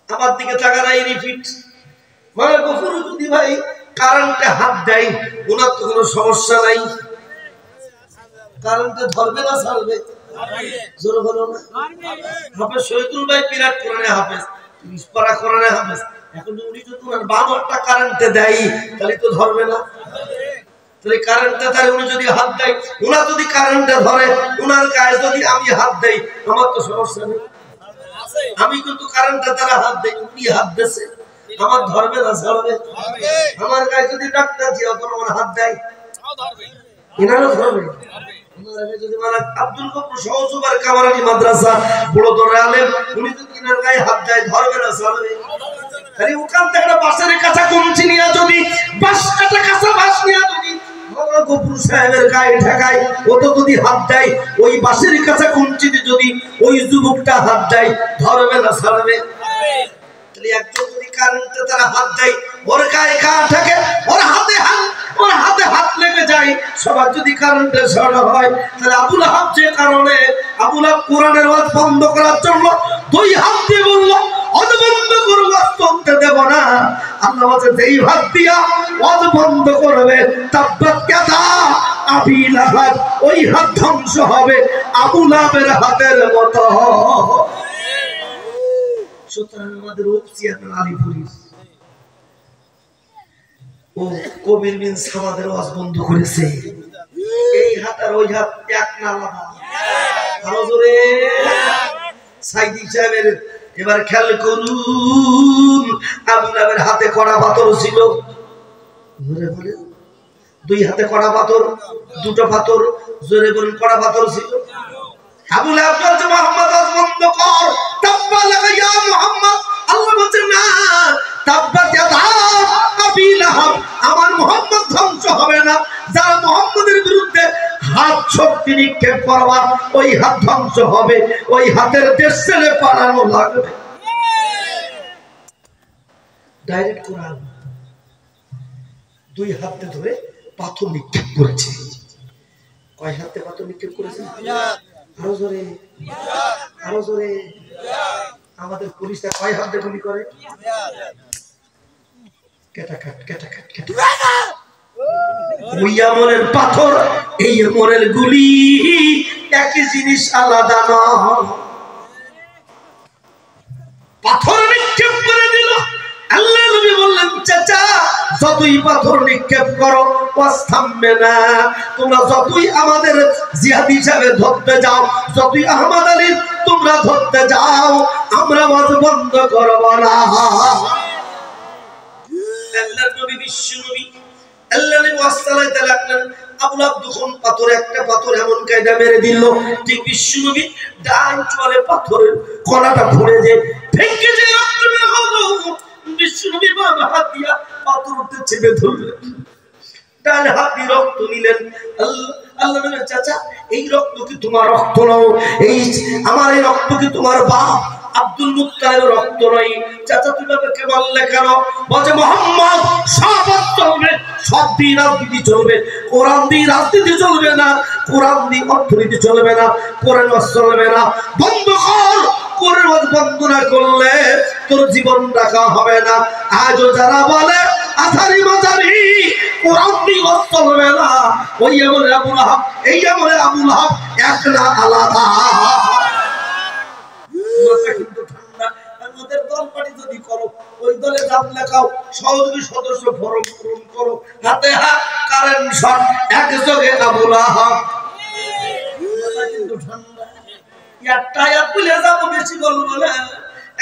আমার দিকে তাকারাই রিপিট মানে গফুর যদি ভাই কারেন্টে হাত দেয় ওনার তো কোনো সমস্যা নাই। কারেন্টে ধরবে না ছাড়বে? জোর বলো না। হাফেজ শহীদুল ভাই বিরাট কোরআনে হাফেজ, 30 পারা কোরআনে হাফেজ। এখন উনি যদি ওনার বাবারটা কারেন্টে দেয় তাহলে তো ধরবে না। তাহলে কারেন্টে তাহলে উনি যদি হাত দেয়, ওনার যদি কারেন্টে ধরে, ওনার গায়ে যদি আমি হাত দেই আমার তো সমস্যা নেই। আমি কিন্তু কারেন্টে তারা হাত দেই, উনি হাত দিয়েছে, আমার ধরবে না ছাড়বে? আমার গায়ে যদি ডাক্তার জিয়া কোনো হাত দেয় এনারও ধরবে। যদি আব্দুল গফুর সহজুবার কামারানি মাদ্রাসা বড় দরে আলেম, উনি যদি এনার গায়ে হাত দেয় ধরবে না ছাড়বে? আরে ওখান থেকে একটা বাঁশের কাঁচা কমচি নিয়ে যদি বাঁশটা কাঁচা বাঁশ নিয়ে যদি গফুর সাহেবের গায়ে ঠেকায়, ও তো যদি হাত দেয় ওই বাঁশের কাঁচা কমচিতে যদি ওই যুবকটা হাত দেয় ধরবে না ছাড়বে? তাহলে একজন যদি কারেন্টে তারা হাত দেয়, ওর গায়ে ঘা ঠেকে, ওর হাতে হাত লেগে যায়, সবার যদি কারেন্টে সরা হয়, তাহলে আবুল আহাব যে কারণে আবুল আহাব কোরআনের ওয়াজ বন্ধ করার জন্য দুই হাত দিয়ে বলল ওয়াজ বন্ধ করো, ওয়াজ চলতে দেব না। আল্লাহ বলছে যেই হাত দিয়া ওয়াজ বন্ধ করবে তাব্বাত ইয়াদা আবি লাহাব, ওই হাত ধ্বংস হবে আবুল আহাবের হাতের মতো। সুতরাং আমাদের ওসিয়াতুল আলিপুরি ও কবির বিন সামাদের ওয়াজ বন্ধ করেছে। এই হাত আর ওই হাত এক না আলাদা? ভালো জোরে সাইদি সাহেবের এবার খেয়াল করুন, আবুল আহাবের হাতে কড়া পাথর ছিল, জোরে বলে দুই হাতে কড়া পাথর, দুটো পাথর, জোরে বলুন কড়া পাথর ছিল। আবুল আহাব বলছে মুহাম্মদ ওয়াজ বন্ধ কর, তাব্বা লাকা ইয়া মুহাম্মদ। আল্লাহ বলছেন না, তাব্বাত ইয়াদা আবি লাহাব, আমার মুহাম্মদ ধ্বংস হবে না। যারা মুহাম্মদের বিরুদ্ধে হাত শক্তি নিক্ষেপ করবা ওই হাত ধ্বংস হবে, ওই হাতের দেশ ছেড়ে পালানো লাগবে। ডাইরেক্ট কোরআন দুই হাতে ধরে পাথর নিক্ষেপ করেছে। কয় হাতে পাথর নিক্ষেপ করেছে? আরো জোরে, আরো জোরে। আমাদের পুলিশটা কয় হাতে গুলি করে? ওই আমলের পাথর এই আমলের গুলি একই জিনিস, আলাদা নয়। পাথর নিক্ষেপ করে দিল। আল্লাহ নবী বললেন চাচা যতই পাথর নিক্ষেপ করো ওয়াজ থামবে না। তোমরা যতই আমাদের জিহাদ হিসাবে ধরতে যাও, যতই আহমদ আলী তোমরা ধরতে যাও, আমরা ওয়াজ বন্ধ করব না। আল্লাহ নবী বিশ্ব নবী আল্লাহ নবী ওয়াজ চালাইতে লাগলেন। আবুল আহাব যখন পাথর একটা পাথর এমন কায়দা মেরে দিল, ঠিক বিশ্ব নবী ডান চলে পাথরের কণাটা ভরে যে ভেঙে যে রক্ত বের হলো। বিশ্ব নবী বাবা হাত দিয়া পাথরটা চেপে ধরলেন, ডান হাত দিয়ে রক্ত নিলেন। আল্লাহ বলেন চাচা এই রক্ত কি তোমার রক্ত নয়? এই আমার এই রক্ত কি তোমার বাপ আব্দুল মুত্তালিবের রক্ত নয়? চাচা তুমি আমাকে বললে কেন? বলছে মুহাম্মদ সব চলবে, সব দিন রাজনীতি চলবে, কোরআন দিয়ে রাজনীতি চলবে না, কোরআন দিয়ে অর্থনীতি চলবে না, কোরআন চলবে না। বন্ধ কর, কোরআন বন্ধ না করলে তোর জীবন রাখা হবে না। আজও যারা বলে আথারি মাজারি কোরআন দিয়ে চলবে না, ওই আমলে আবুল আহাব এই আমলে আবুল আহাব এক না আলাদা। কিন্তু ঠান্ডা। আমাদের দল পার্টি যদি করো, ওই দলে নাম লেখাও, সহযোগী সদস্য ফরম পূরণ করো, হাতে হাত কারেন্ট শট একযোগে আবুল আহাব। কিন্তু ঠান্ডা একটা বলে যাবো, বেশি বলবো না।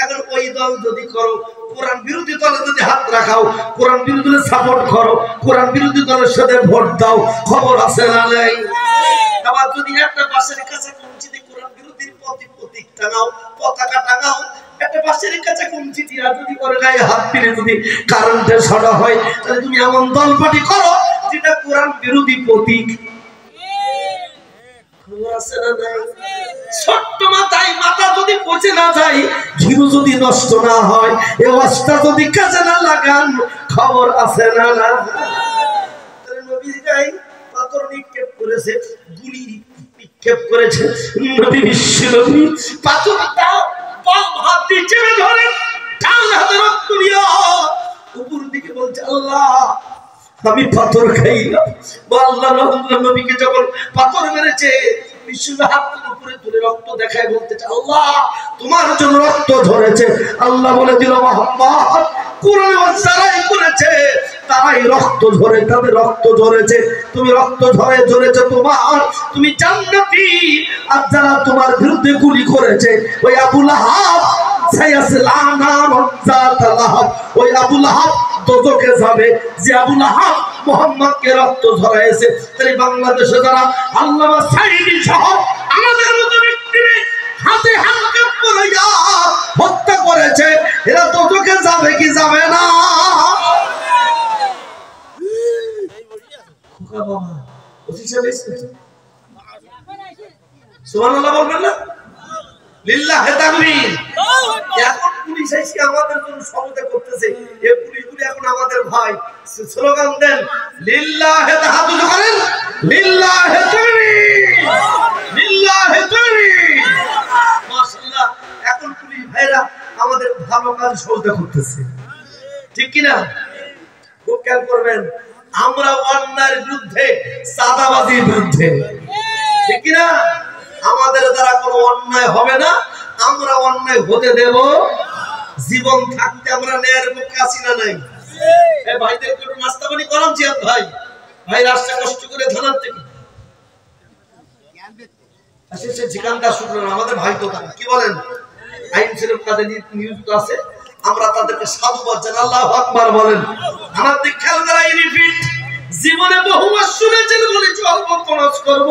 এখন ওই দল যদি করো, কোরআন বিরোধী দলে যদি হাত রাখাও, কোরআন বিরোধী দলে সাপোর্ট করো, কোরআন বিরোধী দলের সাথে ভোট দাও, খবর আছে না নাই? আবার যদি একটা বাসের কাছে কমচিতে কোরআন বিরোধীর প্রতীক টাঙাও, পতাকা টাঙাও, একটা বাসের কাছে কমচি দিয়া যদি করে গায়ে হাত দিলে যদি কারেন্টে ছড়া হয়, তাহলে তুমি এমন দল পার্টি করো যেটা কোরআন বিরোধী প্রতীক। খবর আছে না নাই? ছোট্ট মাথায় মাথা যদি পচে না যায়, ঘিরু যদি নষ্ট না হয়, এ ওয়াজটা যদি কাজে না লাগান, খবর আছে না না? নবীর গায়ে পাথর নিক্ষেপ করেছে, গুলি নিক্ষেপ করেছে, নবী বিশ্ব নবী পাথরটা হাত দিয়ে চেপে ধরে ডান হাতে রক্ত নিয়ে উপর দিকে বলছে আল্লাহ আমি পাথর খাইলাম। আল্লাহ নবীকে যখন পাথর মেরেছে বিশ্বনবী হাত উপরে তুলে রক্ত দেখায় বলতেছে আল্লাহ তোমার জন্য রক্ত ঝরেছে। আল্লাহ বলে দিল মুহাম্মদ কুরআনে যারাই করেছে তারাই রক্ত ঝরে, তাদের রক্ত ঝরেছে, তুমি রক্ত ঝরেছে তোমার, তুমি জান্নাতি। আর যারা তোমার বিরুদ্ধে গুলি করেছে ওই আবু লাহাব সায়াসলা নার যাত লাহাব, ওই আবু লাহাব দোজখে যাবে যে আবু লাহাব মুহাম্মদকে রক্ত ঝরাইছে। তাই বাংলাদেশে যারা আল্লামা সাঈদী সহ আমাদের মতো ব্যক্তিকে হাতে হাঙ্কাপ করে হত্যা করেছে এরা দোজখে যাবে কি যাবে না? খোকা বাবা অফিসার এসে সুবহানাল্লাহ বলবেন না? লিল্লাহি তাকবীর। এখন পুলিশ এসে আমাদের জন্য সমতা করতেছে, এই পুলিশগুলো এখন আমাদের ভাই। স্লোগান দেন লিল্লাহি তাকবীর, করেন লিল্লাহি তাকবীর, লিল্লাহি তাকবীর। মাশাআল্লাহ এখন পুলিশ ভাইরা আমাদের ভালো কাজ সহযোগিতা করতেছে, ঠিক কি না? খুব খেয়াল করবেন আমরা অন্যায়ের বিরুদ্ধে, চাঁদাবাজির বিরুদ্ধে, ঠিক কি না? আমাদের দ্বারা কোনো অন্যায় হবে না, আমরা অন্যায় হতে দেব। জীবন থাকতে আমরা ন্যায়ের পক্ষে আছি না নাই? এই ভাইদের একটু নাস্তা পানি করাম জিয়াদ ভাই, ভাই রাস্তা কষ্ট করে থানার থেকে আসে ঠিকানদার শুনলেন আমাদের ভাই তো কি বলেন আইন শরীফ কাজে নিয়োজিত আছে, আমরা তাদেরকে সাধুবাদ জানাই। আল্লাহু আকবার বলেন। আমাদের খেয়াল করা রিপিট জীবনে বহুবার শুনেছেন বলে অল্প খরচ করব,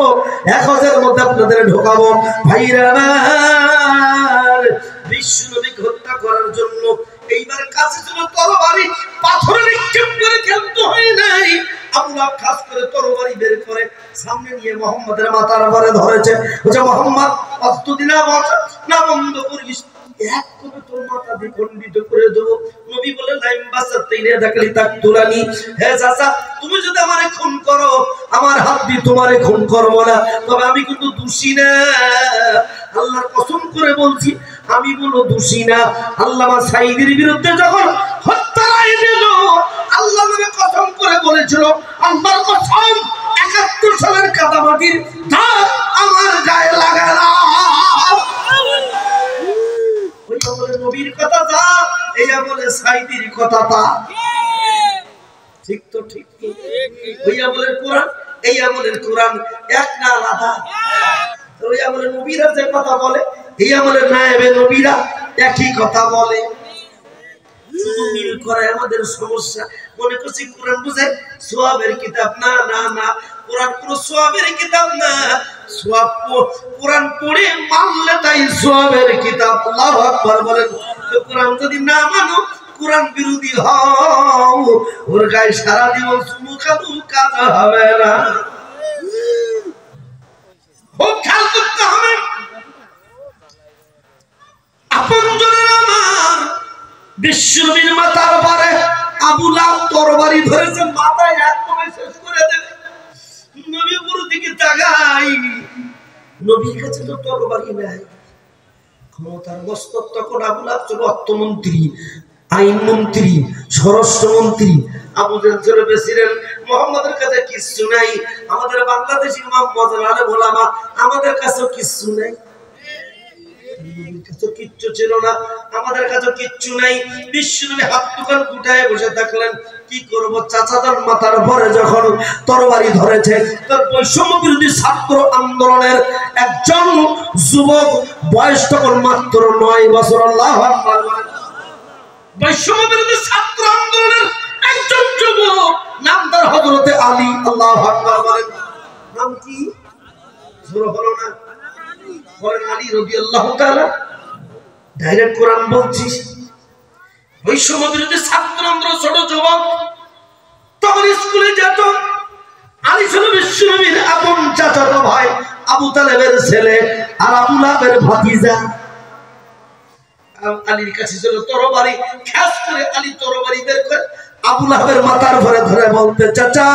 1000 মধ্যে আপনাদের ঢোকাবো। ভাইরা আমার বিশ্বনবীকে হত্যা করার জন্য এইবার কাছে ছিল তরবারি, পাথর নিক্ষেপ করে খেলতে হয় নাই। আবু লাহাব খাস করে তরবারি বের করে সামনে নিয়ে মুহাম্মাদের মাথার উপরে ধরেছে, বলছে মুহাম্মদ অতদিনা না বন্ধ করিস, এক করে তোর মাথা দ্বিখণ্ডিত করে দেবো। নবী বলে লাইম বাসাতাইনা দাকলি তাকতুলানি, হে চাচা তুমি যদি আমারে খুন করো আমার হাত দিয়ে তোমারে খুন করব না, তবে আমি কিন্তু দোষী না, আল্লাহর কসম করে বলছি আমি বলো দোষী না। আল্লামা সাঈদীর বিরুদ্ধে যখন হত্যা রায় দিল আল্লাহ নবী কসম করে বলেছিল আল্লাহর কসম 71 সালের কাদামাটির দাগ আমার গায়ে লাগে না। ওই আমলে নবীর কথা তা, এই আমলে সাঈদীর কথা তা, ঠিক তো? ঠিক তো? ওই আমলের কোরআন এই আমলের কোরআন এক না আলাদা? ওই আমলে নবীরা যে কথা বলে এই আমলের নায়েবে নবীরা একই কথা বলে, শুধু মিল করে আমাদের সমস্যা। মনে করছি কোরআন বুঝে সওয়াবের কিতাব, না না না, কোরআন পুরো সওয়াবের কিতাব না, সওয়াব কোরআন পড়ে মানলে তাই সওয়াবের কিতাব। আল্লাহু আকবার বলেন। কোরআন যদি না মানো, কোরআন বিরোধী হও, ওর গায়ে সারা জীবন চুমু খাবো, কাজ হবে না। খুব খেয়াল করতে হবে। আপনজনের আমার বিশ্বনবীর মাথার উপরে আবু লাহাব তরবারি ধরেছে, মাথায় এক করে শেষ করে দেবে। নবী পুরো দিকে তাকাই, নবীর কাছে তো তরবারি নাই, ক্ষমতার মস্তক তখন আবু লাহাব ছিল অর্থমন্ত্রী, আইনমন্ত্রী, স্বরাষ্ট্রমন্ত্রী, আবু জাহেল ছিল প্রেসিডেন্ট। মুহাম্মাদের কাছে কিচ্ছু নাই। আমাদের বাংলাদেশি ইমাম মজার আলেম ওলামা আমাদের কাছেও কিচ্ছু নাই, কিচ্ছু ছিল না, আমাদের কাছে কিচ্ছু নাই। বিশ্বনবী হাত দুখান গুটায় বসে থাকলেন, কি করব? চাচাদার মাথার উপরে যখন তরবারি ধরেছে, তার বৈষম্য বিরোধী ছাত্র আন্দোলনের একজন যুবক, বয়স তখন মাত্র 9 বছর। আল্লাহু আকবার। বৈষম্য বিরোধী ছাত্র আন্দোলনের একজন যুবক, নাম তার হযরতে আলী। আল্লাহু আকবার বলেন। নাম কি? জোর হলো না? বলেন আলী রাদিয়াল্লাহু তাআলা। ডাইরেক্ট কোরআন বলছিস। বৈষম্য বিরোধী ছাত্র আন্দোলন, ছোট যুবক, তখন স্কুলে যেত। আলী ছিল বিশ্বনবীর আপন চাচাতো ভাই, আবু তালেবের ছেলে আর আবু লাহাবের ভাতিজা। আলীর কাছে ছিল তরবারি, খাস করে আলী তরবারি বের করে আবু লাহাবের মাথার উপরে ধরে বলতে, চাচা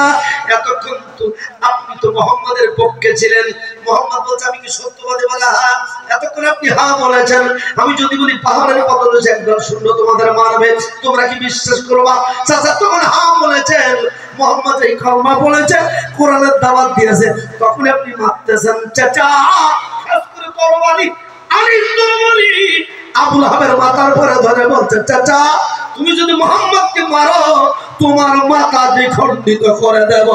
এতক্ষণ তো আপনি তো মুহাম্মাদের পক্ষে ছিলেন। মুহাম্মদ বলছে, আমি কি সত্যবাদী? বলে হ্যাঁ। এতক্ষণ আপনি হ্যাঁ বলেছেন, আমি যদি বলি পাহাড়ের বদলে একদল শূন্য তোমাদের মারবে, তোমরা কি বিশ্বাস করবা? চাচা তখন হ্যাঁ বলেছেন, মুহাম্মদ এই কলমা বলেছে, কোরআনের দাওয়াত দিয়েছে, তখন আপনি মারতেছেন। চাচা খাস করে তরবারি, আলী তরবারি আবু লাহাবের মাথার উপরে ধরে বলছে, চাচা তুমি যদি মুহাম্মদকে মারো তোমার মাথা দ্বিখণ্ডিত করে দেব।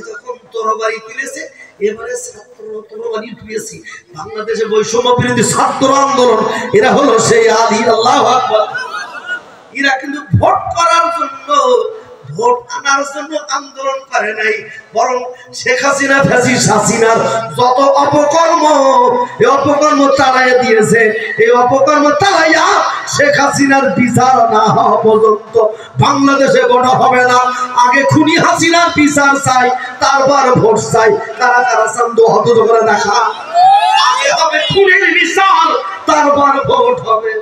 তখন তরবারি তুলেছে, এবারে ছাত্র তরবারি তুলেছি। বাংলাদেশে বৈষম্য বিরোধী ছাত্র আন্দোলন, এরা হলো সেই আলী। আল্লাহু আকবার। এরা কিন্তু ভোট করার জন্য, ভোট আনার জন্য আন্দোলন করে নাই, বরং শেখ হাসিনা ফ্যাসিস্ট হাসিনার যত অপকর্ম, এই অপকর্ম চালাইয়া দিয়েছে। এই অপকর্ম চালাইয়া শেখ হাসিনার বিচার না হওয়া পর্যন্ত বাংলাদেশে ভোট হবে না। আগে খুনি হাসিনার বিচার চাই, তারপর ভোট চাই। কারা কারা চান হাত করে দেখা। আগে হবে খুনির বিচার, তারপর ভোট হবে।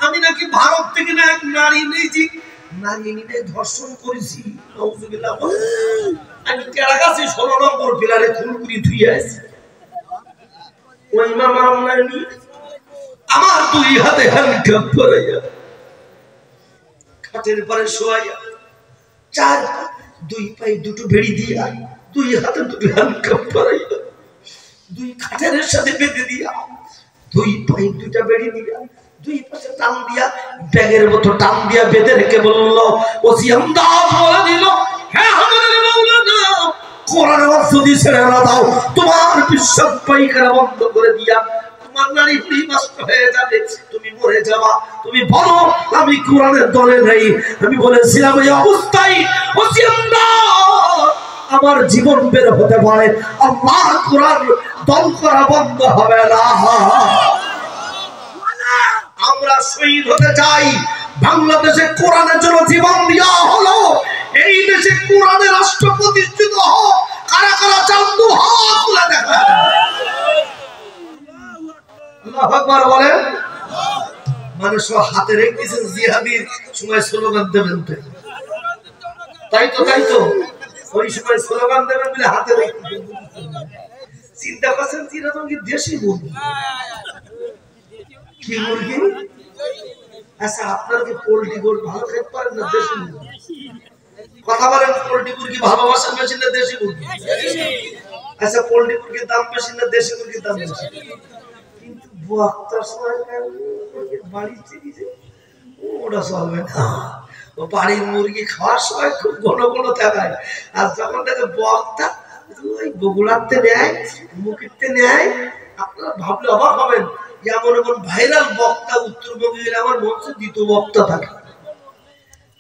আমি নাকি ভারত থেকে না এক নারী নিয়েছি, নারী নিয়ে ধর্ষণ করেছি। আমি কেরাকাছি 16 নম্বর পিলারে খুলকুড়ি ধুয়ে আছি। ওই মামা আমার 2 হাতে হ্যান্ডকাপ পরাইয়া খাটের পরে শোয়াইয়া, 2 পায়ে 2টো বেড়ি দিয়া, 2 হাতে 2টো হ্যান্ডকাপ পরাইয়া, 2 খাটের সাথে বেঁধে দিয়া, 2 পায়ে 2টা বেড়ি দিয়া, 2 পাশে টান দিয়া, ব্যাগের মতো টান দিয়া বেঁধে রেখে বললো, ওসি আমদাদ বলে দিল, হ্যাঁ আমাদের মাওলানা কোরআনের ওয়াসি ছেড়ে না দাও, তোমার বিশ্বাস পাইখানা বন্ধ করে দিয়া তোমার নারী নষ্ট হয়ে যাবে, তুমি মরে যাবা। তুমি বলো আমি কোরআনের দলে নেই। আমি বলেছিলাম এই অবস্থায় ওসি আমদাদ আমার জীবন বের হতে পারে, আল্লাহ কোরআন দল করা বন্ধ হবে না। আমরা শহীদ হতে চাই। বাংলাদেশে কোরআনের জন্য জীবন দেওয়া হলো, এই দেশে কোরআনের রাষ্ট্র প্রতিষ্ঠিত হোক। কারা কারা চান হাত তুলে দেখা। আল্লাহু আকবার বলেন। মানুষ হাতে রেখেছেন জিহাদির সময় স্লোগান দেবেন, তাই তো তাই তো ওই সময় স্লোগান দেবেন বলে হাতে রেখেছেন। চিন্তা করছেন চিরতম কি দেশি মুরগি? কি মুরগি? আচ্ছা আপনার কি পোল্ট্রি গোল ভালো খেতে পারেন না দেশি মুরগি? কথা বলেন, পোল্ট্রি মুরগি ভালোবাসেন বেশি না দেশি মুরগি? আচ্ছা পোল্ট্রি মুরগির দাম বেশি না দেশি মুরগির দাম বেশি? কিন্তু বক্তার সময় বাড়ি চিনিছে ওটা চলবে না। ও বাড়ির মুরগি খাওয়ার সময় খুব ঘন ঘন থাকায়, আর যখন তাকে বক্তা ওই বগুড়াতে নেয়, মুখিতে নেয়, আপনারা ভাবলে অবাক হবেন। এমন এমন ভাইরাল বক্তা উত্তরবঙ্গে আমার মঞ্চে দ্বিতীয় বক্তা থাকে।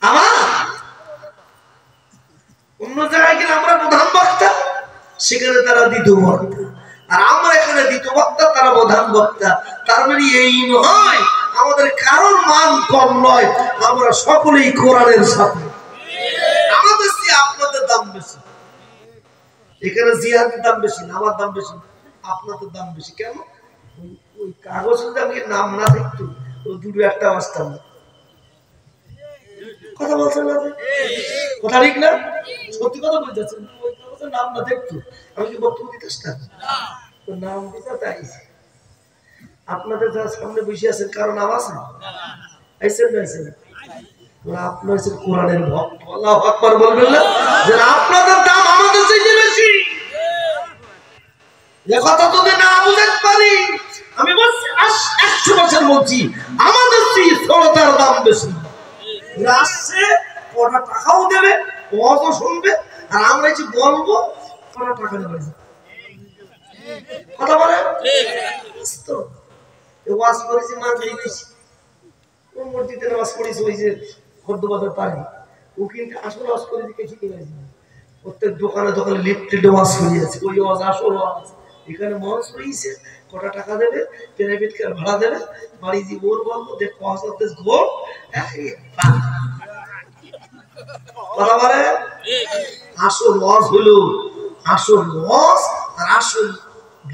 আমার অন্য জায়গায় গেলে আমরা প্রধান বক্তা, সেখানে তারা দ্বিতীয় বক্তা, আর আমরা এখানে দ্বিতীয় বক্তা, তারা প্রধান বক্তা। তার মানে এই নয় আমাদের কারোর মান কম নয়, আমরা সকলেই কোরআনের সাথে। আমাদের চেয়ে আপনাদের দাম বেশি। এখানে জিহাদের দাম বেশি না, আমার দাম বেশি, আপনাদের দাম বেশি। কেন? ওই কাগজের দাম নাম না দেখতো ওই 2-1টা আসতাম। কথা বলছেন না? কথা ঠিক না? সত্যি কথা বলতেছেন। ওই কাগজের নাম না দেখতো আমি কি বক্তব্য দিতে আসতাম? নাম দিতে তাই আপনাদের যারা সামনে বসে আছেন কারো নাম আছে? আইছেন না? আইছেন আপনার হচ্ছে কোরআনের ভক্ত। আল্লাহু আকবার বলবেন না? যে আপনাদের দাম আমাদের চেয়ে বেশি। এ কথা যদি না বুঝতে পারি, আমি বলছি 100 বছর বলছি আমাদের চেয়ে সরতার দাম বেশি। আসছে কটা টাকাও দেবে, ওয়াজও শুনবে, আর আমরা যে বলবো কটা টাকা দেবে। কথা বলে তো ওয়াজ করেছি মাঝেই বেশি। ও মসজিদে নামাজ পড়েছি ওই যে খদ্দবাজার পারি, ও কিন্তু আসল ওয়াজ করেছি কিছু কিনেছি। প্রত্যেক দোকানে দোকানে লিফটেড ওয়াজ করিয়েছে, ওই ওয়াজ আসল ওয়াজ। এখানে মঞ্চ রয়েছে, কটা টাকা দেবে, প্রাইভেট কার ভাড়া দেবে, বাড়ি যে বোর বলবো দেখ 5 ঘোর। কথা বলে আসল ওয়াজ হলো আসল ওয়াজ, আর আসল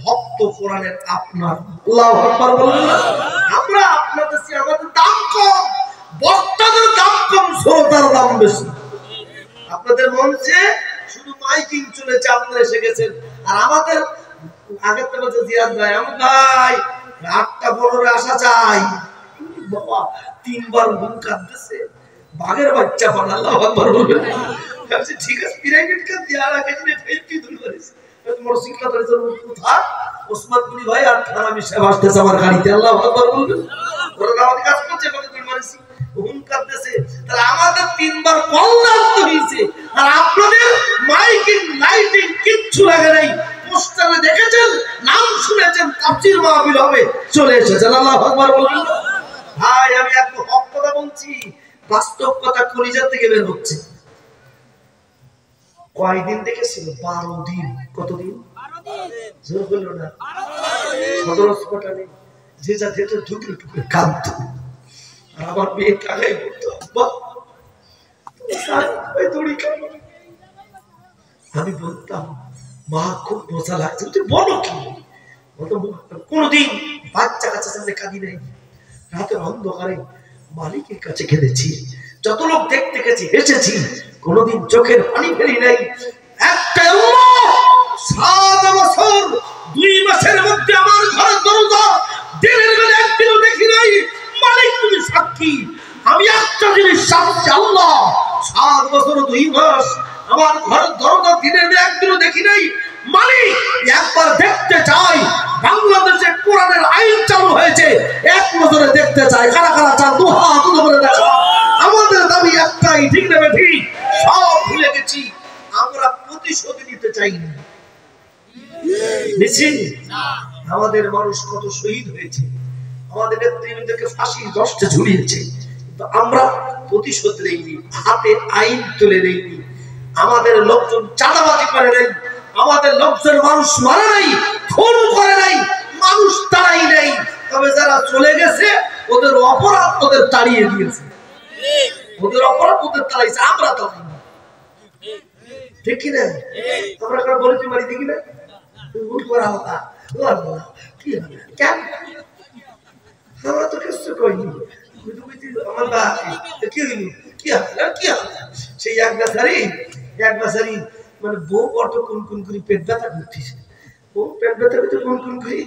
ভক্ত কোরআনের আপনার। আল্লাহু আকবার বলেন না? আমরা আপনাদের চেয়ে আমাদের দাম কম, বক্তাদের দাম কম, শ্রোতার দাম বেশি। আপনাদের মঞ্চে শুধু মাইকিং চলেছে, আপনারা এসে গেছেন। আর আমাদের আগের থেকে যে জিয়াদ ভাই, আমি ভাই 8টা 15 আসা চাই, বাবা 3 বার হুঙ্কার দিছে, বাঘের বাচ্চা পান। আল্লাহু আকবার বলবেন। ঠিক আছে, প্রাইভেট কার দিয়া রাখে যে ফেলতি তুলে করেছে তোমার শিক্ষা ধরে কোথা ওসমান গনি ভাই আর থানামি সাহেব আসতেছে আমার গাড়িতে। আল্লাহু আকবার বলবেন। ওরা আমাদের কাজ করছে, কত দিন মারিছি হুঙ্কার দিছে। তাহলে আমাদের 3 বার কল্যাণ হয়েছে, আর আপনাদের মাইকিং লাইটিং কিচ্ছু লাগে নাই। পোস্টারে দেখেছেন, নাম শুনেছেন, তাফসীর মাহফিল হবে, চলে এসেছেন। আল্লাহু আকবার বলবেন। ভাই আমি একদম হক কথা বলছি, বাস্তব কথা কলিজা থেকে বের হচ্ছে। কয়দিন দেখেছিল? 12 দিন। কতদিন? 12 দিন। জোর হলো না? সদর হাসপাতালে যে যা যেতে ঢুকে ঢুকে কাঁদত। আর আমার মেয়ে কাগাই বলতো, আমি বলতাম মা খুব মজা লাগছে। তুই বলো কি? কোনদিন বাচ্চা কাচ্চা সামনে কাঁদি নেই। রাতের অন্ধকারে মালিকের কাছে কেঁদেছি, যত লোক দেখতে গেছি হেসেছি, কোনদিন চোখের পানি ফেলি নাই। একটা 7 বছর 2 মাসের মধ্যে আমার ঘরের দরজা দিনের বেলা একদিনও দেখি নাই। মালিক তুমি সাক্ষী, আমি একটা জিনিস সাক্ষী, আল্লাহ 7 বছর 2 মাস আমার ঘরের দরজা দিনের বেলা একদিনও দেখি নাই। মালিক একবার দেখতে চাই, বাংলাদেশে কোরআনের আইন চালু হয়েছে, 1 বছরে দেখতে চাই। কারা কারা চান? 2 হাত উপরে দেখা। আমাদের দাবি একটাই, ঠিক না ঠিক? সব ভুলে গেছি, আমরা প্রতিশোধ নিতে চাই না। আমাদের মানুষ কত শহীদ হয়েছে, আমাদের নেতৃবৃন্দকে ফাঁসির দশটা ঝুলিয়েছে, আমরা প্রতিশোধ নেইনি, হাতে আইন তুলে নেইনি। আমাদের লোকজন চাঁদাবাজি করে নাই, আমাদের লোকজন মানুষ মারে নাই, খুন করে নাই, মানুষ তাড়াই নাই। তবে যারা চলে গেছে ওদের অপরাধ ওদের তাড়িয়ে দিয়েছে, ওদের অপরাধ ওদের তাড়াইছে, আমরা তাড়াই না। ঠিক কিনা? আমরা কারো বলতে পারি দেখি না, ভুল করা হতা কি হবে কেন? আমরা তো কিছু কইনি। আমার কি হইল, কি হবে কি হবে? সেই এক বেচারি মানে বউ অত কোন কোন করে পেট ব্যথা করতেছে, বউ পেট ব্যথা করতে কোন কোন করি।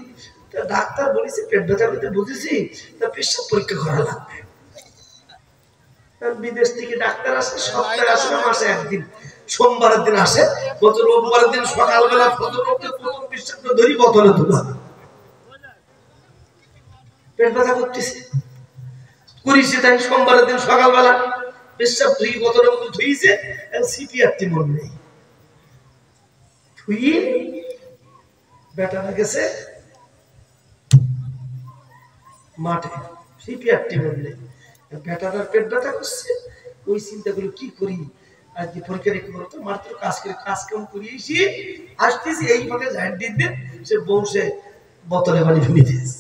তা ডাক্তার বলেছে পেট ব্যথা করতে, বুঝেছি, তা পেশাব পরীক্ষা করা লাগবে। বিদেশ থেকে ডাক্তার আসে, সপ্তাহে আসে না, মাসে একদিন, সোমবারের দিন আসে, বছর রোববারের দিন সকালবেলা ফজর করতে প্রথম পেশাব ধরি বোতলে তোলা, পেট ব্যথা করতেছে করিছে। তাই সোমবারের দিন সকালবেলা পেশাব ধুই বোতলের মধ্যে ধুইছে, সিপিআরটি মনে নেই, ধুই বেটারা গেছে মাঠে, সিপিআরটি মনে নেই, বেটারার পেট ব্যথা করছে। ওই চিন্তা গুলো কি করি, আজকে পরীক্ষা রেখে বলতো মাত্র কাজ করে কাজ কাম করিয়েছি, আসতেছি এই ফাঁকে ঝাড় দিতে সে বসে বোতলে পানি ফেলে দিয়েছে।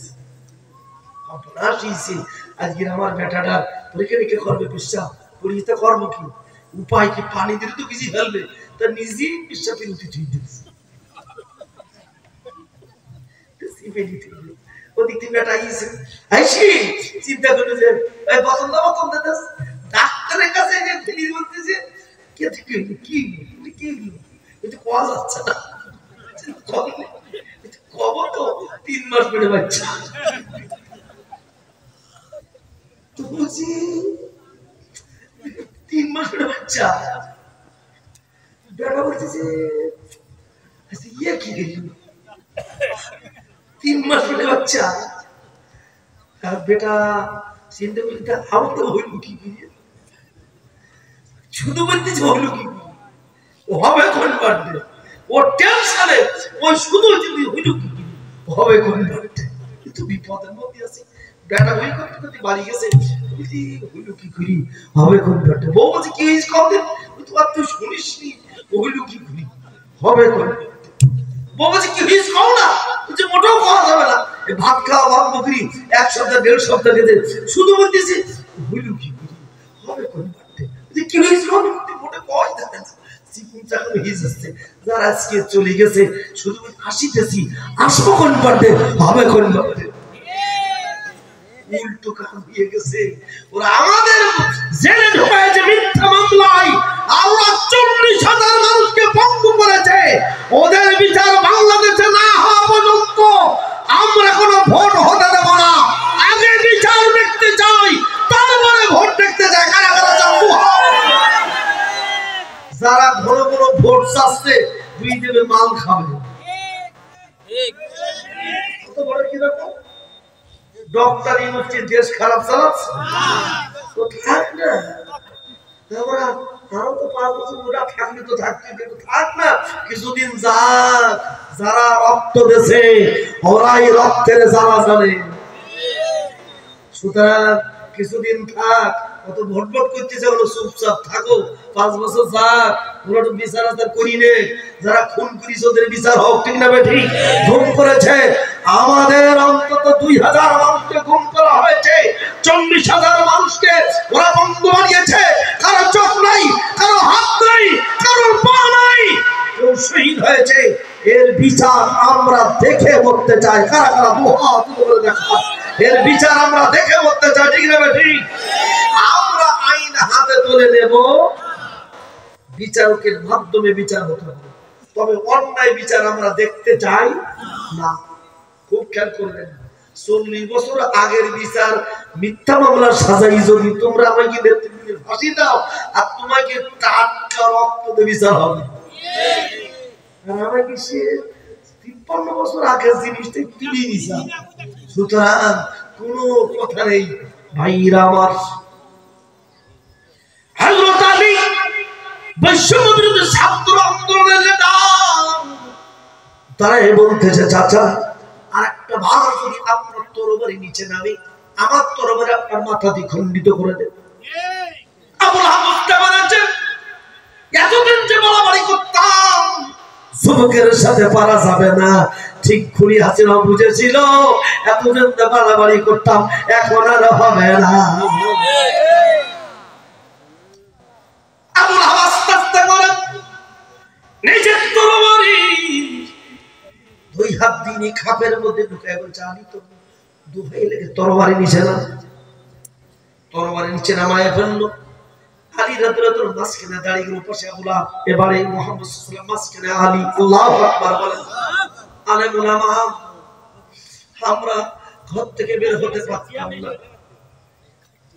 আসিছি আজকে আমার বেটাটা পরীক্ষা রেখে করবে পেশাব, পরীক্ষা করবো কি, উপায় কি? পানি দিলে তো কিছু ফেলবে, তা নিজেই পেশাব ফেলতে ঠিক দিয়েছে। ওদিক থেকে বেটা আইসি চিন্তা করে যে বতন দিতে ডাক্তারের কাছে বলতেছে কি কোয়া যাচ্ছে না, কব তো 3 মাস পরে বাচ্চা। বুঝি 3 মাস পরে বাচ্চা, বেটা বলতেছে ইয়ে কি গেল 3 মাস পরে বাচ্চা। আর বেটা চিন্তা করলি আমাকে হইল কি, শুধু বলতেছে হইল কি, ও হবে কোন বার্থডে, ও টেনশনে ওই শুধু যদি হইল কি হবে কোন বার্থডে, কিন্তু বিপদের মধ্যে আছে। বেটা হই করতে করতে বাড়ি গেছে, বলছি হইল কি করি, হবে কোন বার্থডে। বউ বলছে কি হয়েছে কদিন, তুই শুনিস নি হইল কি করি, হবে কোন বার্থডে। বউ বলছে কি হয়েছে কও না, বলছে মোটেও খাওয়া যাবে না, ভাত খাওয়া ভাত বকরি 1 সপ্তাহ 1.5 সপ্তাহ গেছে, শুধু বলতেছি হইল কি করি, হবে কোন বার্থডে। কি হয়েছে মোটে কয় যাবে না, চিকুন চাকুন হিজছে যারা আজকে চলে গেছে শুধু হাসিতেছি আসবো কোন পারতে হবে কোন পারতে উল্টো কাম হয়ে গেছে ওরা আমাদের জেলে ঢোকায় যে মিথ্যা মামলায় আল্লাহ 40,000 মানুষকে পঙ্গু করেছে ওদের বিচার বাংলাদেশে না হওয়া পর্যন্ত আমরা কোনো ভোট হতে দেব না আগে বিচার দেখতে চাই তারপরে ভোট দেখতে চাই কারা কারা চাপু যারা ঘন ঘন ভোট চাচ্ছে দুই দেবে মাল খাবে ঠিক কত বড় কি ব্যাপার ডক্টর ইউনিভার্সিটি দেশ খারাপ চালাচ্ছে তো থাক না আমরা আরো তো 5 বছর ওরা থাকলে তো থাকতে থাক না কিছুদিন যাক যারা রক্ত দেশে ওরাই রক্তের জ্বালা জানে সুতরাং কিছুদিন থাক কত ভোট ভোট করতেছে ওরা চুপচাপ থাকো 5 বছর যাক ওরা তো বিচার আচার করি নে যারা খুন করেছে ওদের বিচার হোক ঠিক না ঠিক খুন করেছে আমাদের অন্তত 2,000 মানুষকে খুন করা হয়েছে 40,000 মানুষকে ওরা বন্ধু বানিয়েছে কারো চোখ নাই কারো হাত নাই কারো পা নাই কেউ শহীদ হয়েছে এর বিচার আমরা দেখে মরতে চাই কারা কারা দুহাত তুলে দেখা এর বিচার আমরা দেখে মরতে চাই ঠিক না ঠিক আমরা আইন হাতে তুলে নেব বিচারকের মাধ্যমে বিচার হতে হবে তবে অন্যায় বিচার আমরা দেখতে চাই না খুব খেয়াল করবেন 40 বছর আগের বিচার মিথ্যা মামলার সাজাই যদি তোমরা আমাকে নেতৃত্বের ফাঁসি দাও আর তোমাকে টাটকা রক্ত দিয়ে বিচার হবে আর আমাকে সে 53 বছর আগের জিনিসটা তুলে বিচার সুতরাং কোনো কথা নেই ভাইরা আমার হযরত আলী বৈষম্য বিরোধী ছাত্র আন্দোলনের নেতা তারাই বলতেছে চাচা আরেকটা ভাগ যদি আপনার তরবারি নিচে নামে আমার তরবারি আপনার মাথা দিয়ে খণ্ডিত করে দেব আবুল হামুদটা বলেছে এতদিন যে বাড়াবাড়ি করতাম যুবকের সাথে পারা যাবে না ঠিক খুলি হাসিনা বুঝেছিল এতদিন যে বাড়াবাড়ি করতাম এখন আর হবে না আবুল হামুদ আস্তে করে নিজের তরবারি 2 হাত দিয়ে খাপের মধ্যে ঢুকায় বলছে আমি তো দুভাই লেগে তরবারি নিচে নামায় ফেললো আলী রাদিয়াল্লাহু মাঝখানে দাঁড়িয়ে গেল পাশে আবু লাহাব এবারে মুহাম্মদ সাল্লাল্লাহু আলাইহি ওয়াসাল্লাম মাঝখানে আলী আল্লাহু আকবার বলেন আলেম উলামা আমরা ঘর থেকে বের হতে পারতাম না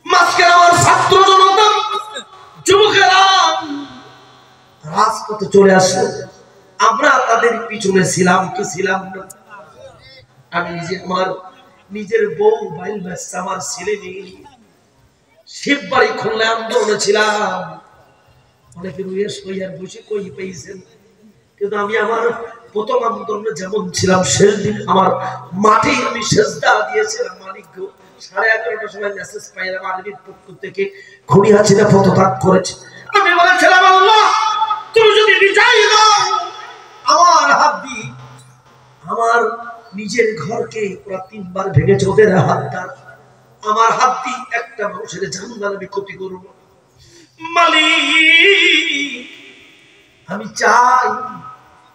মাঝখানে আমার ছাত্র জনতা যুবকেরা রাজপথে চলে আসলো আমরা তাদের পিছনে ছিলাম কি ছিলাম না আমি নিজে আমার নিজের বউ বাইল বাচ্চা আমার ছেলে নিয়ে শিববাড়ি খুলনা আন্দোলনে ছিলাম অনেকে রুয়ে সইয়ার বসে কই পেয়েছেন কিন্তু আমি আমার প্রথম আন্দোলনে যেমন ছিলাম শেষ দিন আমার মাঠে আমি সেজদা দিয়েছিলাম মালিক 11:30টার সময় মেসেজ পাইলাম আলমীর পক্ষ থেকে খুঁড়ি হাসিনা পদত্যাগ করেছে আমি বলেছিলাম আল্লাহ তুমি যদি বিজয় দাও আমার হাত দিয়ে আমার নিজের ঘরকে ওরা 3 বার ভেঙেছে ওদের হাতটা আমার হাত দিয়ে একটা মানুষের জানমাল আমি ক্ষতি করব মালিক আমি চাই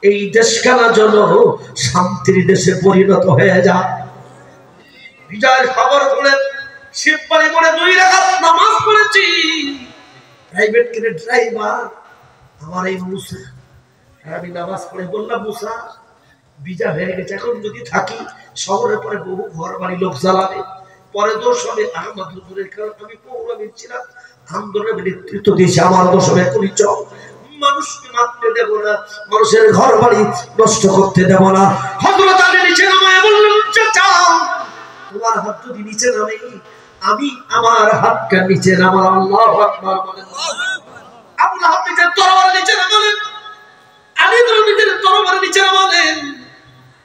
এই দেশখানা যেন শান্তির দেশে পরিণত হয়ে যায় বিজয়ের খবর শুনে শিববাড়ি করে 2 রাকাত নামাজ পড়েছি প্রাইভেট কারে ড্রাইভার আমার এই মুসা আমি নামাজ পড়ে বললাম মুসা বিজা হয়ে গেছে এখন যদি থাকি শহরে পরে বহু ঘর বাড়ি লোক জ্বালাবে পরে দোষ হবে আহমদ হুজুরের কারণ আমি পৌরাণিক ছিলাম আন্দোলনের নেতৃত্ব দিয়েছি আমার দোষ হবে এখনই চল মানুষকে মারতে দেব না মানুষের ঘর বাড়ি নষ্ট করতে দেব না হযরত আলী নিচে নামায় বললেন চাচা তোমার হাত যদি নিচে নামে আমি আমার হাতটা নিচে নামা আল্লাহু আকবার বলেন আবুল হাব নিজের তরবারি নিচে নামালেন আলী নিজের তরবারি নিচে নামালেন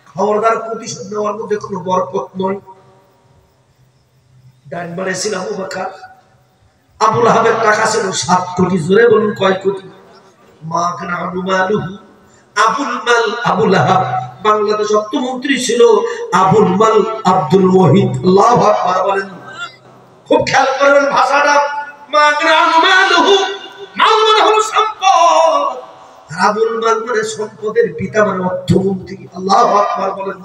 খবরদার প্রতিশোধ নেওয়ার মধ্যে কোনো বরকত নয় ডানবারে ছিল আবু বকর আবুল হাবের টাকা ছিল 7 কোটি জোরে বলুন কয় কোটি মা কানা আনুমালুহু আবুল হাব বাংলাদেশ অর্থমন্ত্রী ছিল আবুল মাল আব্দুল ওয়াহিদ আল্লাহু আকবার বলেন খুব খেয়াল করবেন ভাষাটা মা কানা আনুমালুহু মাল মানে হলো সম্পদ আবুল মাল মানে সম্পদের পিতা মানে অর্থমন্ত্রী। আল্লাহু আকবার বলেন।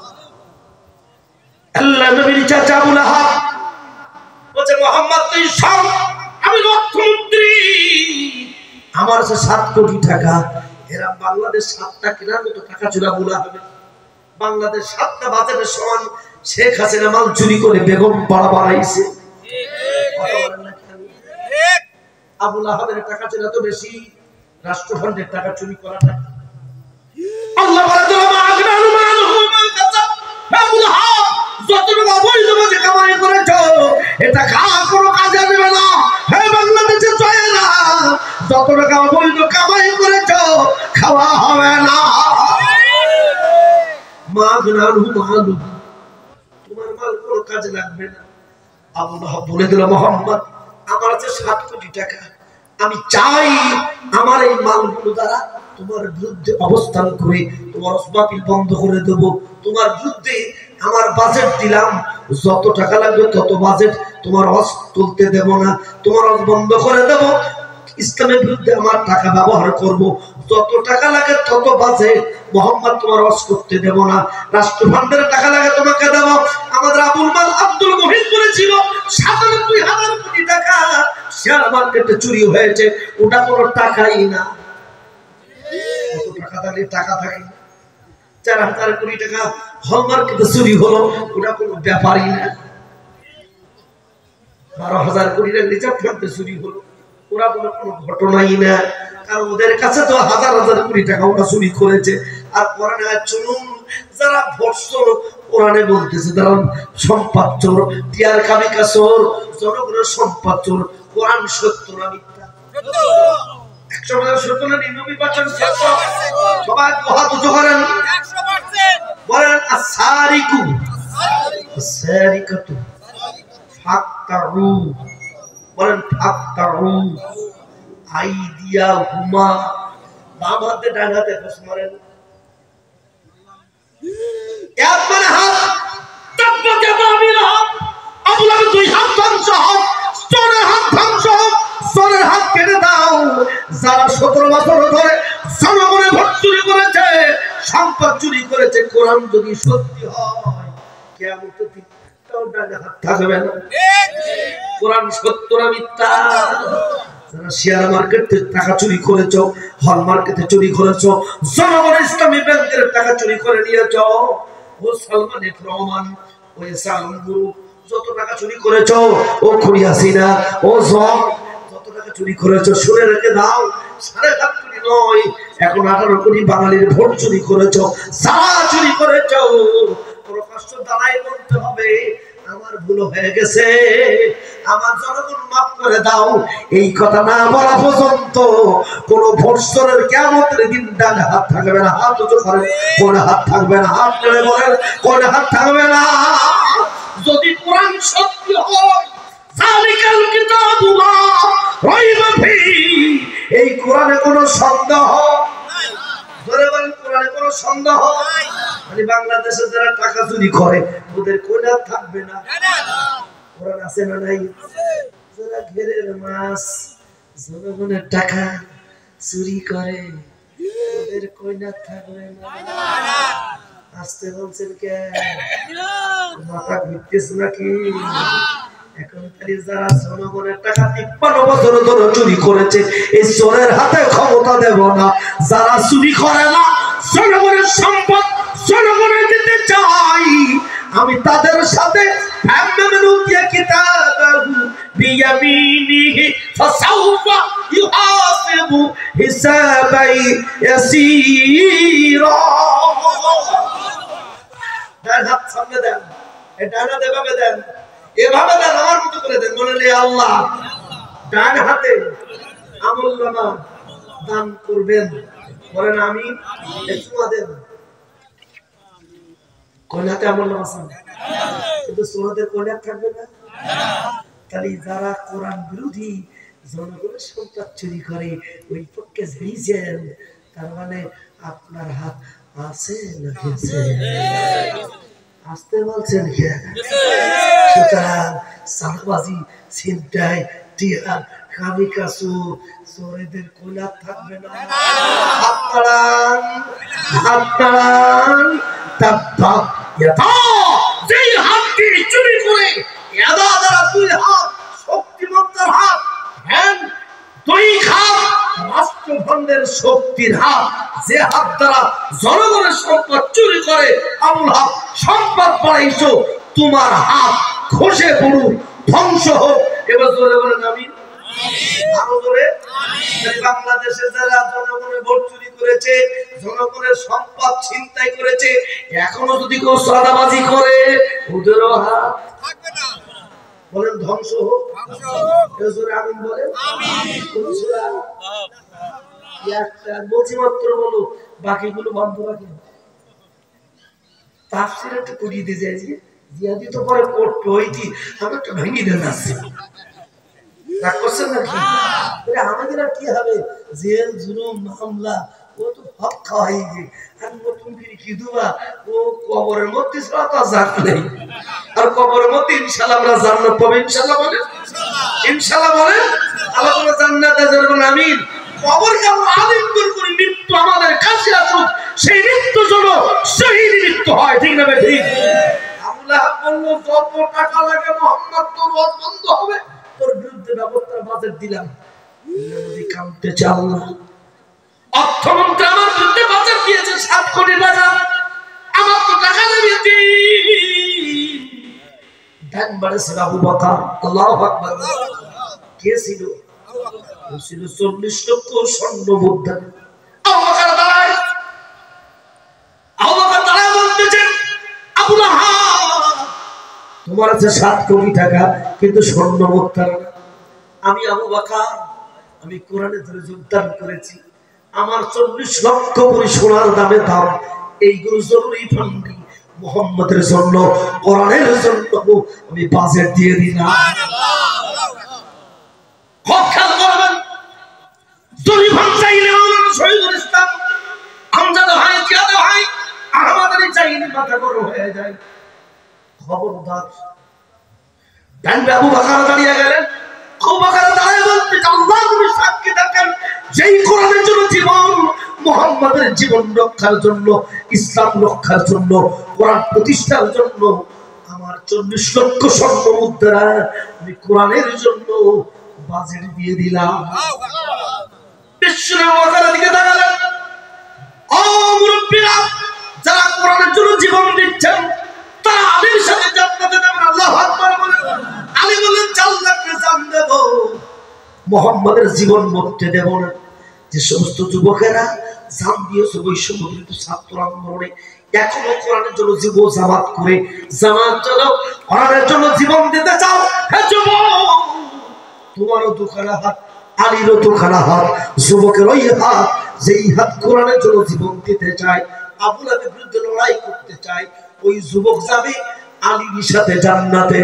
আল্লাহ নবীর চাচা আবুল আহাব বলে মুহাম্মদ তুই সব, আমি অর্থমন্ত্রী, আমার কাছে 7 কোটি টাকা। এরা বাংলাদেশ 7টা কেনার মতো টাকা চুরা বলা হবে। বাংলাদেশ 7টা বাজারের সমান শেখ হাসিনা মাল চুরি করে বেগম পাড়া বাড়াইছে। আবুল আহাবের টাকা ছিল এত বেশি, রাষ্ট্রফান্ডের টাকা চুরি করাটা। আল্লাহ বলে আবুল আহাব যতটুকু অবৈধভাবে কামাই করেছো এটা খাওয়া কোনো কাজে দেবে না। হে বাংলাদেশের জয়েরা, যত টাকা অবৈধ কামাই করেছো খাওয়া হবে না। তোমার মাল কোনো কাজে লাগবে না। আবুল আহাব বলে দিল মুহাম্মদ আমার আছে 7 কোটি টাকা, আমি চাই আমার এই মালগুলো দ্বারা তোমার বিরুদ্ধে অবস্থান করে তোমার অসমাপিল বন্ধ করে দেব। তোমার বিরুদ্ধে আমার বাজেট দিলাম, যত টাকা লাগবে তত বাজেট, তোমার অস তুলতে দেব না, তোমার অস বন্ধ করে দেব। ইসলামের বিরুদ্ধে আমার টাকা ব্যবহার করব, যত টাকা লাগে তত বাজেট, মোহাম্মদ তোমার অস করতে দেব না। রাষ্ট্রফান্ডের টাকা লাগে তোমাকে দেব। আমাদের আবুল মাল আব্দুল মুহিত বলেছিল ৯৭,০০০ কোটি টাকা শেয়ার মার্কেটে চুরি হয়েছে, ওটা কোনো টাকাই না। কত টাকা থাকলে টাকা থাকে না। ৪,০০০ কোটি টাকা হল মার্কেটে চুরি হলো, ওটা কোনো ব্যাপারই না। ১২,০০০ কোটি টাকা রিজার্ভ ফান্ডে চুরি হলো, ওরা বলে কোনো ঘটনাই না। কারণ ওদের কাছে তো হাজার হাজার কোটি টাকা ওরা চুরি করেছে। আর কোরআনে চলুন যারা ভর্ষণ, কোরআনে বলতেছে যারা সম্পদ চোর, টিয়ার কামিকা চোর, জনগণের সম্পদ চোর। কোরআন সত্য না মিথ্যা? ১০০% সত্য না নির্বাচন সত্য? সবাই হাত উঁচু করেন, বলেন আসারিকু আসারিকাতু ফাক্তারু, বলেন ফাক্তারু আইদিয়া হুমা। বাম হাতে ডান হাতে ফস মারেন। এক মানে হাত তাব্বাকে বাবিল হাত, আবুল আহাব 2 হাত ধ্বংস হোক, চোরের হাত ধ্বংস হোক, চোরের হাত কেটে দাও। যারা 17 বছর ধরে জনগণের ভোট চুরি করেছে, সম্পদ চুরি করেছে, কোরআন যদি সত্যি হয় কিয়ামতের দিন তাও ডান হাত থাকবে না। কোরআন সত্য না মিথ্যা? যারা শেয়ার মার্কেটে টাকা চুরি করেছো, হল মার্কেটে চুরি করেছো, জনগণের ইসলামী ব্যাংকের টাকা চুরি করে নিয়েছো, ও সালমান এফ রহমান, ও সালমান গ্রুপ যত টাকা চুরি করেছো, ও খুনি হাসিনা, ও জব যত টাকা চুরি করেছো, শুনে রেখে দাও ৭.৫ কোটি নয়, এখন ১৮ কোটি বাঙালির ভোট চুরি করেছো। যারা চুরি করেছো প্রকাশ্য দাঁড়াই বলতে হবে আমার ভুল হয়ে গেছে, আমার জনগণ মাফ করে দাও। এই কথা না বলা পর্যন্ত কোন ভোটসরের কিয়ামতের দিন ডানে হাত থাকবে না। হাত উঁচু করেন, কোন হাত থাকবে না। হাত নেড়ে বলেন কোন হাত থাকবে না। যদি কোরআন সত্যি হয়, যালিকাল কিতাবুল্লাহ রাইবা ফীহি, এই কোরআনে কোনো সন্দেহ নাই। ধরে বলেন কোরআনে কোনো সন্দেহ নাই। মানে বাংলাদেশে যারা টাকা চুরি করে ওদের কোন হাত থাকবে না? কোরআন আছে না নাই? যারা ঘেরের মাছ জনগণের টাকা চুরি করে ওদের কোন হাত থাকবে না? আসতে বলছেন কে? মাথা ঘুরতেছে নাকি? এখন খালি যারা জনগণের টাকা ৫৩ বছর ধরে চুরি করেছে, এই চোরের হাতে ক্ষমতা দেব না। যারা চুরি করে না, জনগণের সম্পদ জনগণের দিতে চাই, আমি তাদের সাথে এভাবে দেন, আমার মতো করে দেন। মনে নেই আল্লাহ ডান হাতে আমলনামা দান করবেন, বলেন আমি দেন। কোন হাতে আমলনামা আছে? কিন্তু সুন্নতের কোন হাত থাকবে না? তাহলে যারা কোরআন বিরোধী জনগণের সম্পদ চুরি করে ওই পক্ষে ঝাড়িয়েছেন, তার মানে আপনার হাত আছে না গেছে? আসতে বলছেন কে? সুতরাং সালবাজি, ছিনতাই, টিয়ার কামিকাসু চোরেদের কোন হাত থাকবে না। নাড়ান, হাত নাড়ান। যেই হাত দিয়ে চুরি করে এদা দ্বারা দুই হাত শক্তিমত্তার হাত, হ্যান্ড দুই হাত রাষ্ট্রভাণ্ডের শক্তির হাত, যে হাত দ্বারা জনগণের সম্পদ চুরি করে আবুল হাব সম্পদ বাড়াইছো, তোমার হাত খসে পড়ুক, ধ্বংস হোক। এবার জোরে বলেন আমিন। আরো জোরে। বাংলাদেশে যারা জনগণের ভোট চুরি করেছে, জনগণের সম্পদ ছিনতাই করেছে, এখনো যদি কেউ চাঁদাবাজি করে, ওদেরও হাত থাকবে না। বলেন ধ্বংস হোক। আমিন বলেন। একটা বলছি মাত্র বলো, বাকিগুলো বন্ধ রাখেন। তাফসীর একটু করিয়ে দিয়ে যায় যে জিয়াদি তো পরে করতে হইতি, আমি একটু ভেঙে দেন আছে। রাগ করছেন নাকি? আমাদের আর কি হবে? জেল জুলুম মামলা ও তো হক খাওয়াই যে, আর নতুন করে কি দুবা ও কবরের মধ্যে ছাড়া তো জাত নেই। আর কবরের মধ্যে ইনশাআল্লাহ আমরা জান্নাত পাবো। ইনশাআল্লাহ বলেন, ইনশাআল্লাহ বলেন। আল্লাহ তাআলা জান্নাতে যাবেন। আমিন। কবরকে আমরা আলিঙ্গন করি, মৃত্যু আমাদের কাছে আসুক, সেই মৃত্যু যেন শহীদ মৃত্যু হয়। ঠিক না ভাই? ঠিক। আল্লাহ বলল যত টাকা লাগে মুহাম্মদ তোর রোজ বন্ধ হবে, তোর বিরুদ্ধে ব্যবস্থার বাজেট দিলাম। নবী কাউন্টে চাও না। অর্থমন্ত্রী আমার বিরুদ্ধে বাজেট দিয়েছে 7 কোটি টাকা, আমার তো টাকা দিয়েছি। দান বাড়ছে আবু বকর। আল্লাহু আকবার। কে ছিল? ছিল 40 লক্ষ স্বর্ণ মুদ্রা। আবু বকর দাঁড়ায়, আবু বকর দাঁড়ায় বলতেছেন, আবু লাহাব তোমার আছে 7 কোটি টাকা, কিন্তু স্বর্ণ মুদ্রা। আমি আবু বকর, আমি কোরআনে ধরে যোগদান করেছি, আমার 40 লক্ষ করে সোনার দামে দাম। এইগুলো জরুরি ফান্ডি মুহাম্মাদের জন্য, কোরআনের জন্য আমি বাজেট দিয়ে দিলাম। খেয়াল করবেন, জরুরি ফান্ড চাইলে মাওলানা শহীদুল ইসলাম আমজাদ ভাই, জিয়াদ ভাই, আহমদ আলী চাইলে মাথা গরম হয়ে যায়। খবরদার। জানবে আবু বকর দাঁড়িয়ে গেলেন। আবু বকর দাঁড়িয়ে বলতে, আল্লাহ তুমি সাক্ষী থাকেন, যেই কোরআনের জন্য জীবন, মুহাম্মাদের জীবন রক্ষার জন্য, ইসলাম রক্ষার জন্য, কোরআন প্রতিষ্ঠার জন্য আমার 40 লক্ষ স্বর্ণ মুদ্রা আমি কোরআনের জন্য বাজেট দিয়ে দিলাম। বিশ্বনবী ওয়াকারের দিকে তাকালেন। ও মুরব্বিরা, যারা কোরআনের জন্য জীবন দিচ্ছেন, তারা আলীর সাথে জান্নাতে যাবেন। আল্লাহু আকবার বলেন। আলী বলেন, জান্নাতে জান দেব, মুহাম্মাদের জীবন মরতে দেব না। যে সমস্ত যুবকেরা জান দিয়েছে বৈষম্যবিরোধী ছাত্র আন্দোলনে, এখনো কোরআনের জন্য জীব জামাত করে জামাত চালাও, কোরআনের জন্য জীবন দিতে চাও, হে যুবক, তোমারও দুখানা হাত, আলীরও দুখানা হাত, যুবকের ওই হাত, যেই হাত কোরআনের জন্য জীবন দিতে চায়, আবু লাহাবের বিরুদ্ধে লড়াই করতে চায়, ওই যুবক যাবে আলীর সাথে জান্নাতে।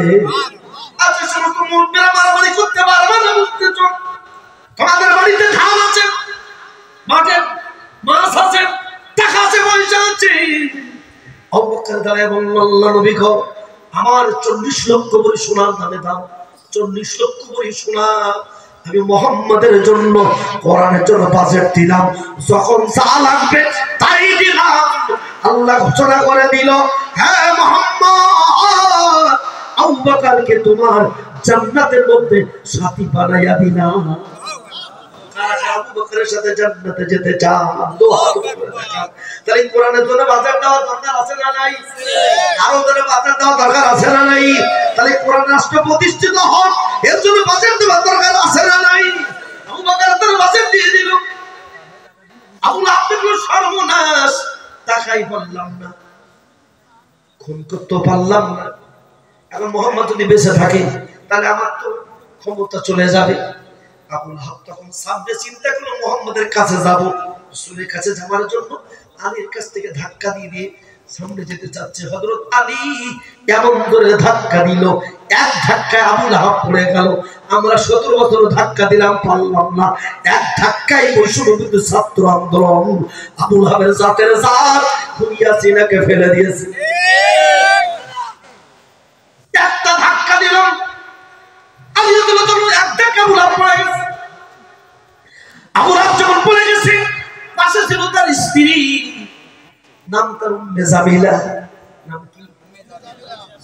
আচ্ছা সমস্ত মুরব্বিরা মারামারি করতে পারবে না, বুঝতেছ? তোমাদের বাড়িতে ধান আছে, মাঠে মাছ আছে, টাকা আছে, পয়সা আছে। আবু বকর দাঁড়ায় বলল, আল্লাহ নবী গো, আমার 40 লক্ষ করে সোনার দামে দাও, 40 লক্ষ করে সোনা আমি মুহাম্মাদের জন্য, কোরআনের জন্য বাজেট দিলাম। যখন যা লাগবে তাই দিলাম। আল্লাহ ঘোষণা করে দিল, হ্যাঁ মুহাম্মদ, আবু বকরকে তোমার জান্নাতের মধ্যে সাথী বানাইয়া দিলাম। আবু বকরের সাথে জান্নাতে যেতে চান, তাহলে কোরআনের জন্য বাজার দেওয়া দরকার আছে না নাই? আরো জন্য বাজার দেওয়া দরকার আছে না নাই? তাহলে কোরআন রাষ্ট্র প্রতিষ্ঠিত হন, এর জন্য বাজার দেওয়া দরকার আছে না নাই? আবু বকর তার বাজার দিয়ে দিল। আবু লাহাব সর্বনাশ, টাকাই পারলাম না, খুন করতে পারলাম না। এখন মুহাম্মদ যদি বেঁচে থাকে, তাহলে আমার তো ক্ষমতা চলে যাবে। আবু লাহাব তখন সামনে চিন্তা করলো, মুহাম্মাদের কাছে যাব, রাসূলের কাছে যাওয়ার জন্য আলীর কাছ থেকে ধাক্কা দিয়ে সামনে যেতে চাচ্ছে। হযরত আলী এমন করে ধাক্কা দিল, এক ধাক্কায় আবু লাহাব পড়ে গেল। আমরা 17 বছর ধাক্কা দিলাম, পারলাম না। এক ধাক্কায় বৈষম্যবিরোধী ছাত্র আন্দোলন আবু লাহাবের জাতের জাত খুনিয়া সিনাকে ফেলে দিয়েছে। একটা ধাক্কা দিলাম, আবু লাহাব পড়ে গেছে। আবু লাহাব যখন পড়ে গেছে, পাশে ছিল তার স্ত্রী, নাম তার উম্মে জামিলা। নাম কি?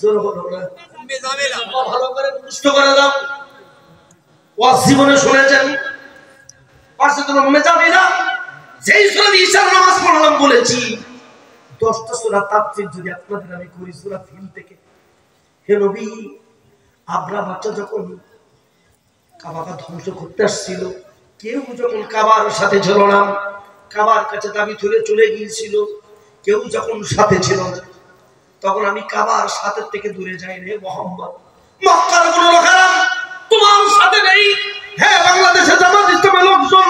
জোর বলো না, উম্মে জামিলা। ভালো করে মুখস্থ করে দাও, ওয়াজ জীবনে শুনেছেন। পাশে তো উম্মে জামিলা, যেই সূরা ঈশার নামাজ পড়লাম বলেছি 10টা সূরা তাফসীর যদি আপনাদের আমি করি সূরা ফিল থেকে। হে নবী, আব্রাহা বাচ্চা যখন কাবাকে ধ্বংস করতে আসছিল, কেউ যখন কাবার সাথে ছিল না, কাবার কাছে দাবি ধরে চলে গিয়েছিল, কেউ যখন সাথে ছিল না, তখন আমি কাবার সাথে থেকে দূরে যাই রে মুহাম্মদ। মক্কার কোন লোকেরা তোমার সাথে নেই। হ্যাঁ, বাংলাদেশে জামাত ইসলামের লোকজন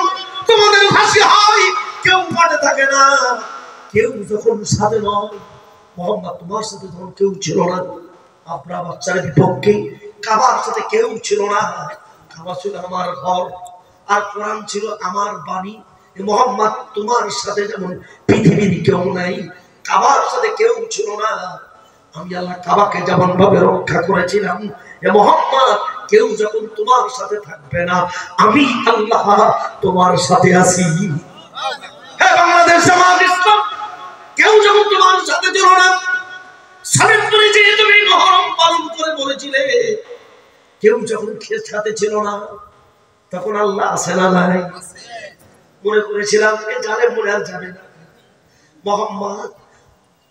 তোমাদের ফাঁসি হয়, কেউ মাঠে থাকে না, কেউ যখন সাথে নয়, মুহাম্মদ তোমার সাথে যখন কেউ ছিল না, আব্রাহা বাচ্চার বিপক্ষে কাবার সাথে কেউ ছিল না। কাবা ছিল আমার ঘর, আর কোরআন ছিল আমার বাণী। মুহাম্মদ তোমার সাথে যেমন পৃথিবীর কেউ নাই, কাবার সাথে কেউ ছিল না। আমি আল্লাহ কাবাকে যেমন ভাবে রক্ষা করেছিলাম, এ মুহাম্মদ কেউ যখন তোমার সাথে থাকবে না, আমি আল্লাহ তোমার সাথে আছি। হ্যাঁ, বাংলাদেশ জামাত ইসলাম কেউ যখন তোমার সাথে ছিল না, সালেম করে যে তুমি মহরম পালন করে বলেছিলে, কেউ যখন সাথে ছিল না, তখন আল্লাহ আছে না নাই? মনে করেছিলাম এ জানে, মনে আর যাবে না। মুহাম্মদ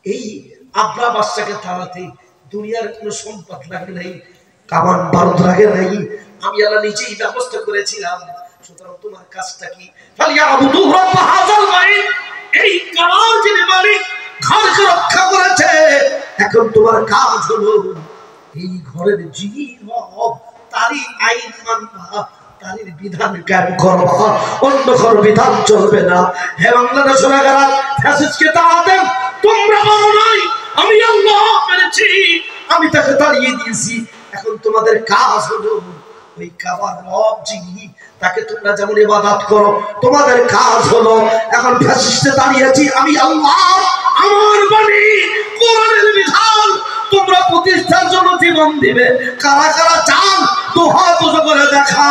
এই আব্রাহা বাদশাকে তাড়াতে দুনিয়ার কোনো সম্পদ লাগে নাই, কামান বারুদ লাগে নাই, আমি আল্লাহ নিজেই ব্যবস্থা করেছিলাম। সুতরাং তোমার কাজটা কি? ফালিয়াবুদু রাব্ব হাযাল বাইত, এই কাবার যিনি মালিক, ঘরকে রক্ষা করেছে, এখন তোমার কাজ হলো এই ঘরের যিনি রব তারই আইন মানবা, তারই বিধান কায়েম করবা, অন্য ঘর বিধান চলবে না। হে বাংলাদেশের লোকেরা, ফ্যাসিস্টকে তাড়াতেন, তোমরা বলো নাই আমি আল্লাহ পেরেছি, আমি তাকে তাড়িয়ে দিয়েছি। এখন তোমাদের কাজ হলো ওই কাবার রব যিনি, তাকে তোমরা যেমন ইবাদত করো, তোমাদের কাজ হলো এখন ফ্যাসিস্টে দাঁড়িয়েছি আমি আল্লাহ, আমার বাণী কোরআনের বিধান তোমরা প্রতিষ্ঠার জন্য জীবন দিবে। কারা কারা চান তো হাত উঁচু করে দেখা।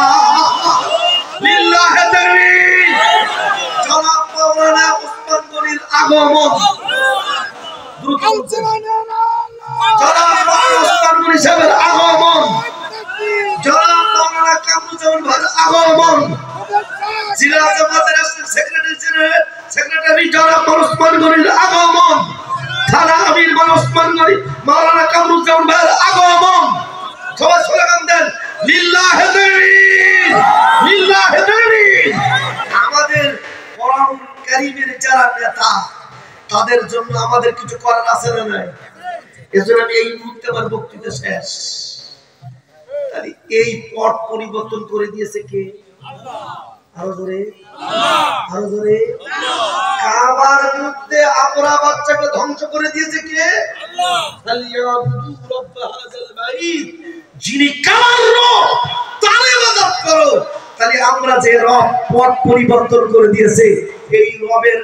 লিল্লাহি তাকবীর। জনাব মাওলানা ওসমান গনির আগমন, জনাব মাওলানা ওসমান গনি সাহেবের আগমন, জনাব মাওলানা কামরুজ্জামান ভাইয়ের আগমন, জেলা জামাতের সেক্রেটারি জনাব ওসমান গনির আগমন, থানা আমির ওসমান গনি মাওলানা কামরুজ্জামান ভাইয়ের আগমন। সবাই স্লোগান দেন লিল্লাহি তাকবীর, লিল্লাহি তাকবীর। আমাদের কোরআন কারীমের যারা নেতা, তাদের জন্য আমাদের কিছু করার আছে না নাই? এজন্য আমি এই মুহূর্তে আমার বক্তৃতা শেষ। তাহলে এই পথ পরিবর্তন করে দিয়েছে কে? আরো জোরে, আরো জোরে। কাবার মধ্যে আব্রাহা বাচ্চাকে ধ্বংস করে দিয়েছে কে? ফালিয়াবুদু রাব্ব হাযাল বাইত, যিনি কাবার রব, তার ইবাদত করো। তাহলে আমরা যে রব পথ পরিবর্তন করে দিয়েছে, এই রবের